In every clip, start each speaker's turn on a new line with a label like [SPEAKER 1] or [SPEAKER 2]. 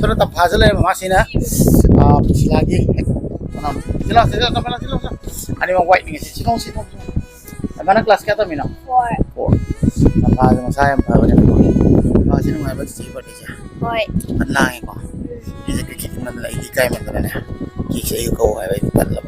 [SPEAKER 1] Terus tam puzzle ya masih na lagi jelas tambah lagi ada yang white nih sih sitong mana kelas kita mina 4 tam puzzle saya puzzle masih nunggu apa sih buat dia menang kok ini kita mana lagi kayak mana ya kita kau apa itu kan lah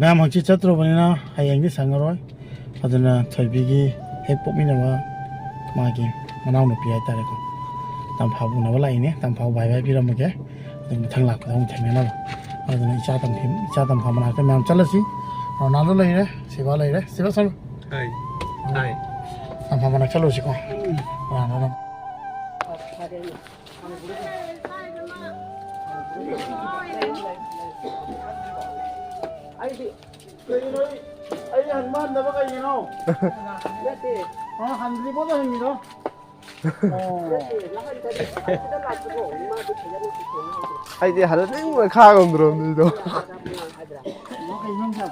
[SPEAKER 1] मैम हंची चत्रबनीना हयेंगी संगरोय अदुना थोइबिगी हेक पोकमिनाबा मागी मनाव नुपि हाइतारेको तमफाबुनाबा लाइने तमफाव बाय बाय पिरमगे अदुन मथंग लाखदा हम थेंगनाबा अदुना इचा तमफा मनाके मैम चलसी रोनाल्डो लइरे सिबा सल हाय तमफा मना चलोसिको Ronaldo Ay hanman na ba kayo no? Handli po na hindi no?
[SPEAKER 2] Ay di halat na yung kagong drone dito.
[SPEAKER 1] Okay nang sa.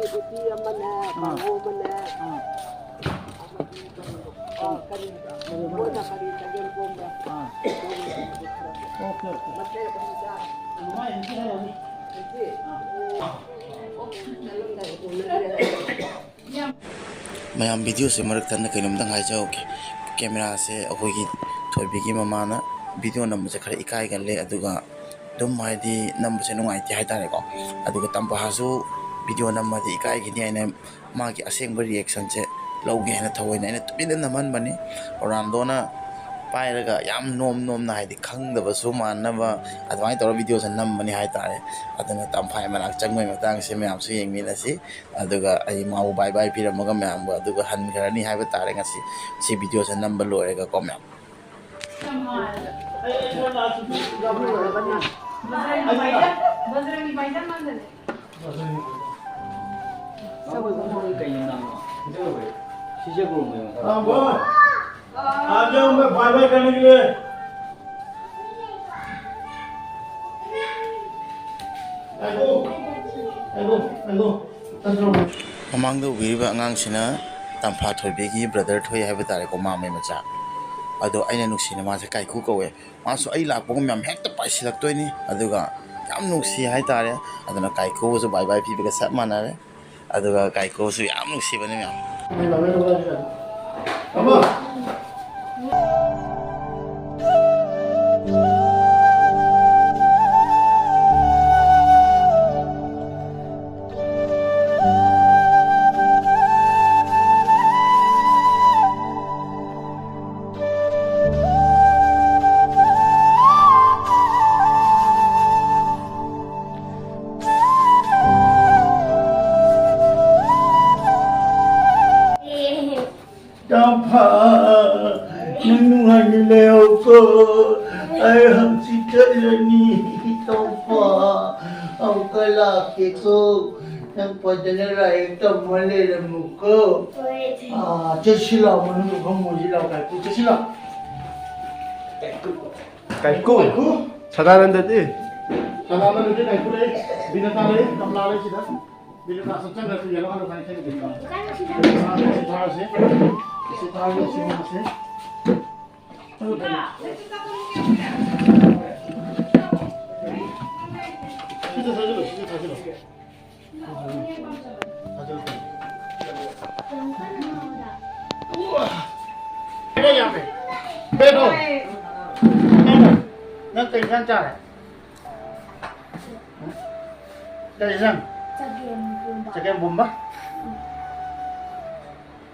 [SPEAKER 1] Buti aman na, bango man na. Ma'am video से मरक थन कईनोमदंग हाइजाओगे camera से अखोगी थोइबिगी ममाना video number खरा इकाय गले अदुगा दुम हाइदी number से नुंगाइते हाइतारेको अदुगा तंपाहासु video number दि इकाय गिदि आइना मागी असेंग reaction से लौगे हेना थवैना आइना तुबिना नमन बनी रोनाल्डोना पायरगा याम नोम हाइदी खंगदबसु माननबा अदवाई तौर वीडियो से नंबनी हाइतारे अदना तंफाय मनाक चंगमै मतंग से मैमसु येंगमिनसी अदुगा आई माउ बाय बाय पिरमगा मैम अदुगा हनखरनी हाइबा तारे ngasi si वीडियो से नंबर लोरेगा को मैम आ जाओ मैं बाय बाय करने के लिए ममांग उबीरीबा आंगांगसिना तंफा थोइबेगी ब्रदर थोइ हाइबा तारेको मामे मचा अदो आइना नुक्सिना मासे काइकु कवे मासु आई लाकपगो म्याम हेक्ता पाइसिलक्तोइनी अदुगा याम नुक्सि हाइतारे अदुना काइकुसु बाय बाय पिबेगा सब मानारे अदुगा काइकुसु याम नुक्सिबने ma'am Ko ay hamsi kalani taupa ang kalaki ko ng padanaray tamali mo ko sila mo nung mo sila kay sila
[SPEAKER 2] 사다는 데지?
[SPEAKER 1] salaman nito kay kulay binatali tamlari sila binata sa tiyan kasi yelo ano kayo dito si Taro si Mase Pero, nanti kan cara. Dari sana. Cakap bomba.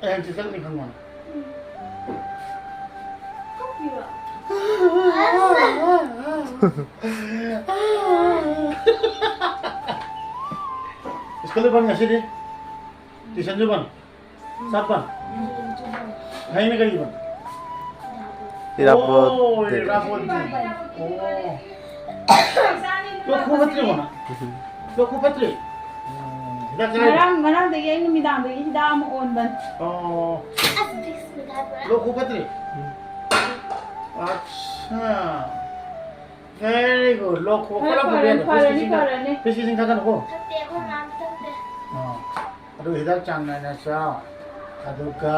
[SPEAKER 1] Yang kita ni kan mana? Sekolah bang ngasih deh. Tuition जुबान सातबान hayna kari ban
[SPEAKER 2] Irapod.
[SPEAKER 1] irapod Loku patre mo na Loku patre
[SPEAKER 3] Marang dagi ay numidang dagi hindi mo on ban.
[SPEAKER 1] Loku patre अच्छा very good लोको कला पुरे fishing थागन को अदु हिदाक चांगना सा अदुका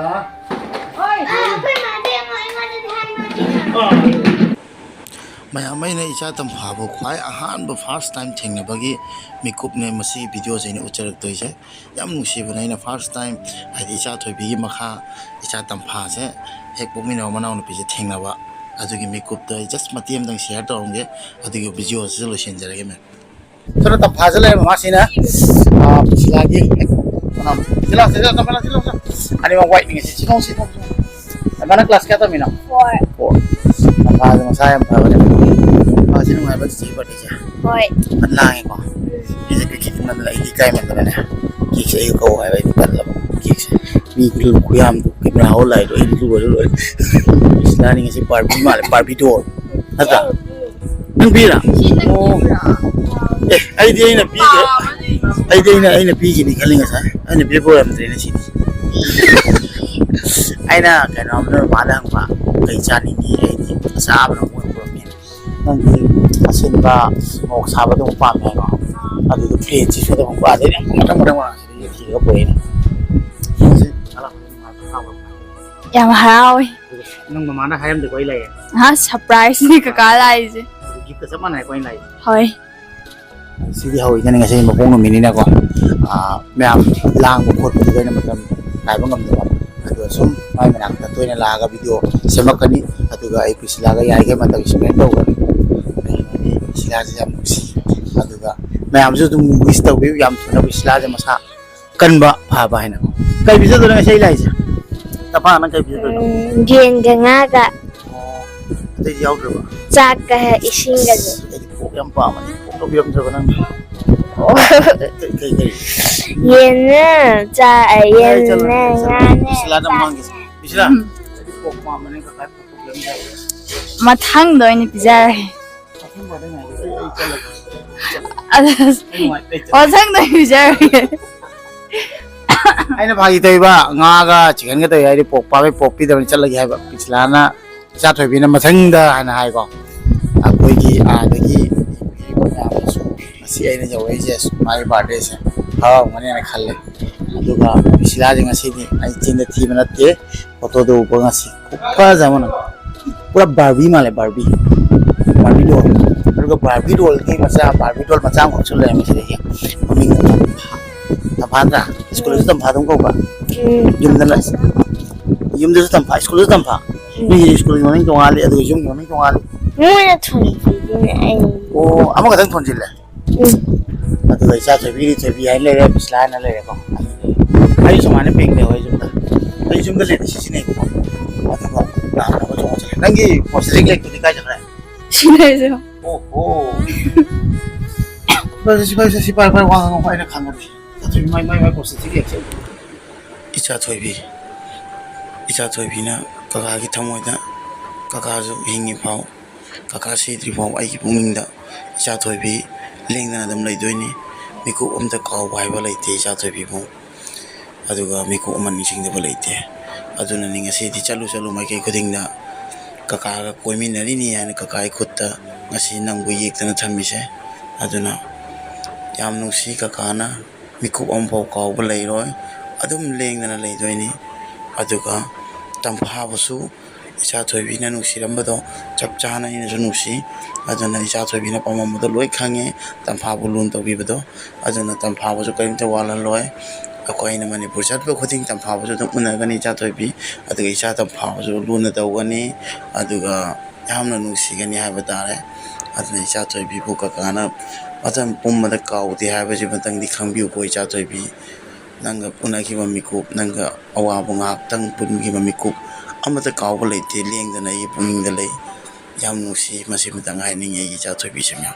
[SPEAKER 1] ꯃꯌꯥꯝ ꯑꯩꯅ ꯏꯆꯥ ꯇꯝꯐꯥꯕꯨ ꯈ꯭ꯋꯥꯏ ꯑꯍꯥꯟꯕ ꯐꯥꯔꯁ ꯇꯥꯏꯝ ꯊꯦꯡꯅꯕꯒꯤ ꯃꯤꯀꯨꯞꯅꯦ ꯃꯁꯤ ꯚꯤꯗꯤꯑꯣꯁꯦ ꯑꯩꯅ ꯎꯠꯆꯔꯛꯇꯣꯏꯁꯦ ꯌꯥꯝ ꯅꯨꯡꯁꯤꯕꯅꯦ ꯑꯩꯅ ꯐꯥꯔꯁ ꯇꯥꯏꯝ ꯍꯥꯏꯗꯤ ꯏꯆꯥ ꯊꯣꯏꯕꯤꯒꯤ ꯃꯈꯥ ꯏꯆꯥ ꯇꯝꯐꯥꯁꯦ ꯍꯦꯛ ꯄꯣꯛꯃꯤꯟꯅꯕ ꯃꯅꯥꯎꯅꯨꯄꯤꯁꯦ ꯊꯦꯡꯅꯕ ꯑꯗꯨꯒꯤ ꯃꯤꯀꯨꯞꯇ ꯑꯩ ꯖꯁ ꯃꯇꯦꯛ ꯑꯃꯇꯪ ꯁꯤꯌꯔ ꯇꯧꯔꯝꯒꯦ ꯑꯗꯨꯒꯤ ꯚꯤꯗꯤꯑꯣꯁꯤꯗ ꯂꯣꯏꯁꯤꯟꯖꯔꯒꯦ ꯃꯦꯝ ꯁꯣꯅ ꯇꯝꯐꯥꯁꯦ ꯂꯩꯔꯦ ꯃꯃꯥꯁꯤꯅ ꯁꯤꯂꯥꯒꯤ ꯑꯅꯤꯃꯛ ꯋꯥꯏꯠꯅꯤꯡꯉꯦ ꯁꯤꯊꯣꯡ ꯃꯥꯅ ꯀ꯭ꯂꯥꯁ ꯀꯌꯥ ꯇꯝꯃꯤꯅꯣ 4 ꯇꯝꯐꯥꯁꯦ ꯃꯁꯥ ꯌꯥꯝ ꯐꯕꯅꯦ ꯃꯥꯁꯤ ꯅꯨꯡꯉꯥꯏꯕ ꯆꯤꯆꯦ ꯕꯥꯔꯗꯦꯁꯦ ꯍꯣꯏ ꯂꯥꯡꯉꯦꯀꯣ ꯃꯤꯁꯦ ꯀꯩꯀꯩ ꯃꯟꯗꯅ ꯑꯩꯗꯤ ꯏꯀꯥꯏꯃꯟꯗꯅꯅꯦ ꯀꯦꯛꯁꯦ ꯑꯩꯒ ꯀꯧ ꯍꯥꯏꯕ ꯑꯩꯗꯤ ꯇꯜꯂꯕ ꯀꯦꯛꯁꯦ ꯃꯤ ꯈꯨꯌꯥꯝꯗꯣ ꯀꯦꯃꯦꯔꯥ ꯍꯧꯔ ꯂꯥꯛꯏꯗꯣ ꯑꯩꯗꯤ ꯂꯨꯕꯁꯨ ꯂꯣꯏꯔꯦ ꯏꯁꯂꯥꯅꯤ ꯉꯁꯤ ꯕꯥꯔꯕꯤ ꯃꯥꯜꯂꯦ ꯕꯥꯔꯕꯤ ꯗꯣꯜ ꯅꯠꯇ꯭ꯔꯥ ꯅꯪ ꯄꯤꯔꯥ ꯑꯣ ꯑꯩꯗꯤ ꯑꯩꯅ ꯄꯤꯒꯦ ꯑꯩꯅ ꯄꯤꯒꯤꯅꯤ ꯈꯜꯂꯤ ꯉꯁꯥꯏ ꯑꯩꯅ ꯄꯤꯕ ꯑꯣꯏꯔꯝꯗ꯭ꯔꯦꯅꯦ ꯁꯤꯗꯤ ꯑꯩꯅ ꯀꯩꯅꯣꯝꯅ ꯃꯥꯗ ꯍꯪꯕ ꯀꯩ ꯆꯥꯅꯤꯡꯉꯤ ꯑꯩꯗꯤ ꯑꯆꯥꯕꯅ ꯃꯣꯏ ꯄꯨꯔꯛꯅꯤ ꯅꯪꯗꯤ ꯑꯁꯤꯟꯕ ꯃꯣꯔꯣꯛ ꯁꯥꯕꯗꯣ ꯑꯃꯨꯛ ꯄꯥꯝꯃꯦ ꯍꯥꯏꯀꯣ ꯑꯗꯨꯗ ꯐ꯭ꯂꯦꯠꯁꯤꯁꯨ ꯑꯗꯨꯝ ꯑꯗꯩꯗꯤ ꯃꯊꯪ ꯁꯤꯗ ꯊꯤꯔꯒ ꯄꯨꯔꯛꯏꯅꯦ
[SPEAKER 4] ꯌꯥꯝ ꯍꯔꯥꯎꯋꯦ
[SPEAKER 1] ꯅꯪ ꯃꯃꯥꯅ ꯍꯥꯏꯔꯝꯗꯦꯀꯣ ꯑꯩ ꯂꯩꯌꯦ
[SPEAKER 4] ꯁꯔꯄ꯭ꯔꯥꯏꯖꯅꯤ ꯀꯀꯥ ꯂꯥꯛꯏꯁꯦ
[SPEAKER 1] ꯒꯤꯐꯀ ꯆꯞ ꯃꯥꯟꯅꯩꯀꯣ ꯑꯩ ꯂꯩꯌꯦ
[SPEAKER 4] ꯍꯣꯏ
[SPEAKER 1] ꯁꯤꯗꯤ ꯍꯧꯋꯤꯗꯅ ꯉꯁꯤ ꯃꯄꯣꯛ ꯅꯨꯃꯤꯠꯅꯤꯅꯀꯣ ꯃꯌꯥꯝ ꯂꯥꯡꯕ ꯈꯣꯠꯄꯗꯨꯗ ꯑꯩꯅ ꯃꯇꯝ ꯀꯥꯏꯕ ꯉꯝꯗꯕ ꯑꯗꯨꯒ ꯁꯨꯝ ꯃꯥꯏ ꯃꯅꯥꯛꯇ ꯇꯣꯏꯅ ꯂꯥꯛꯑꯒ ꯚꯤꯗꯤꯑꯣ ꯁꯦꯝꯃꯛꯀꯅꯤ ꯑꯗꯨꯒ ꯑꯩ ꯄ꯭ꯔꯤꯁꯤꯂꯥꯒ ꯌꯥꯔꯤꯈꯩ ꯃꯇꯝ ꯁ꯭ꯄꯦꯟ ꯇꯧꯒꯅꯤ ꯀꯩꯅꯣꯗꯤ ꯄ꯭ꯔꯤꯁꯤꯂꯥꯁꯦ ꯌꯥꯝ ꯅꯨꯡꯁꯤ ꯑꯗꯨꯒ ꯃꯌꯥꯝꯁꯨ ꯑꯗꯨꯝ ꯋꯤꯁ ꯇꯧꯕꯤꯌꯨ ꯌꯥꯝ ꯊꯨꯅ ꯄ꯭ꯔꯤꯁꯤꯂꯥꯁꯦ ꯃꯁꯥ ꯀꯟꯕ ꯐꯕ ꯍꯥꯏꯅ ꯀꯩ ꯄꯤꯖꯗꯣꯏꯅꯣ ꯉꯁꯤ ꯑꯩ ꯂꯥꯛꯏꯁꯦ ꯇꯄꯥ ꯅꯪ ꯀꯩ ꯄꯤꯖꯗꯣꯏꯅꯣ
[SPEAKER 4] ꯌꯦꯟꯒ ꯉꯥꯒ
[SPEAKER 1] ꯑꯇꯩꯗꯤ ꯌꯥꯎꯗ꯭ꯔꯕ
[SPEAKER 4] ꯆꯥꯛꯀ ꯏꯁꯤꯡꯒꯁꯦ
[SPEAKER 1] ꯑꯩꯗꯤ ꯄꯣꯛ ꯌꯥꯝ ꯄꯥꯝꯃꯅꯤ ꯄꯣꯛ ꯇꯧꯕꯤꯔꯝꯗ꯭ꯔꯕ ꯅꯪ ꯀꯩ
[SPEAKER 4] ꯌꯦꯟꯅ ꯌꯦꯟꯅ ꯉꯥꯅꯦ ꯃꯊꯪꯗ ꯑꯣꯏꯅ ꯄꯤꯖꯔꯒꯦ ꯃꯊꯪꯗ ꯄꯤꯖꯔꯒꯦ
[SPEAKER 1] ꯑꯩꯅ ꯐꯥꯒꯤ ꯇꯧꯏꯕ ꯉꯥꯒ ꯆꯤꯛꯀꯟꯒ ꯇꯧꯏ ꯍꯥꯏꯗꯤ ꯄꯣꯛ ꯄꯥꯝꯃꯦ ꯄꯣꯛ ꯄꯤꯗꯕꯅꯤ ꯆꯠꯂꯒꯦ ꯍꯥꯏꯕ ꯄꯤꯁꯤꯂꯥꯅ ꯏꯆꯥ ꯊꯣꯏꯕꯤꯅ ꯃꯊꯪꯗ ꯍꯥꯏꯅ ꯍꯥꯏꯀꯣ ꯑꯩꯈꯣꯏꯒꯤ ꯑꯥꯗꯒꯤ ꯌꯦꯡꯕꯤꯔꯤꯕ ꯃꯌꯥꯝꯅꯁꯨ ꯉꯁꯤ ꯑꯩꯅ ꯌꯧꯔꯛꯏꯁꯦ ꯃꯥꯒꯤ ꯕꯥꯔꯗꯦꯁꯦ ꯍꯔꯥꯎꯔꯝꯒꯅꯤꯅ ꯈꯜꯂꯦ ꯑꯗꯨꯒ ꯄꯤꯁꯤꯂꯥꯁꯦ ꯉꯁꯤꯗꯤ ꯑꯩ ꯆꯤꯟꯗ ꯊꯤꯕ ꯅꯠꯇꯦ ꯐꯣꯇꯣꯗ ꯎꯕ ꯉꯁꯤ ꯈꯨꯐꯖ ꯑꯃꯅ पूरा बारबी माले बारबी डॉल अगर बारबी डॉल की मचा बारबी डॉल मचा को चल रहा है मुझे देखिए मम्मी तंफा स्कूल से तंफा तुमको का युम से तंफा स्कूल से तंफा नहीं स्कूल में नहीं तोंगाले अदु युम में नहीं तोंगाले
[SPEAKER 4] मुझे थोड़ी
[SPEAKER 1] ओ अमा का थोन जिले अदु ऐसा थोबी हाई ले रे पिछला ना ले रे को आई समाने पेंग दे होय जुम दा ले दिसी नहीं को अदु ना को जो चले नंगी पोस्टिंग लेक तो दिखा चल रहा है
[SPEAKER 4] सिनाई से
[SPEAKER 1] ओहो बस सिपाही पर वहां को आइना खाना थी तो माई पोस्टिंग लेक इच्छा थोबी ना काका की थमोइदा काका जो हिंगी फाउ काका सिद्री फाउ आई की पुंगिंदा इच्छा थोबी लेंगना दम लैदोइनी मिकु अमता काउ भाइबा लैते इच्छा थोबी फो अदुगा मिकु अमन निसिंगदबा लैते अदुना नि ngasi di chalu mai kai khudingda kaka ga koiminari ni yana kaka ai khutta ngasi nangbu yektana thamise aduna yam nungsi kaka na miku amphau kaw ba leiroi adum lengna leidoini aduga tampha busu icha thoibi na nungsi rambado chap chana ina ju nungsi aduna icha thoibi na pamam do loi khange tampha bu lun to bi bado aduna tampha bu ju kaimta wala loi अकोइना Manipur चटबो खुदिंग तंफाबो दम उनगनी चाथोबी अदुगा इचा तंफाबो लुना दौगनी अदुगा यामना नुसिगनी हाबा तारे अदुना इचा थोबी बु ककाना मतम पुमदा काउदे हाबा जि मतंगदि खंबिउ को इचा थोबी नंगा उनकी ममिकुप नंगा अवाबो ngak पुनगी ममिकुप अमता काउबो लेते लेंगदना इ पुनिंगदा ले याम नुसि मसि मतंग हाइनिंग इ इचा थोबी सेम्या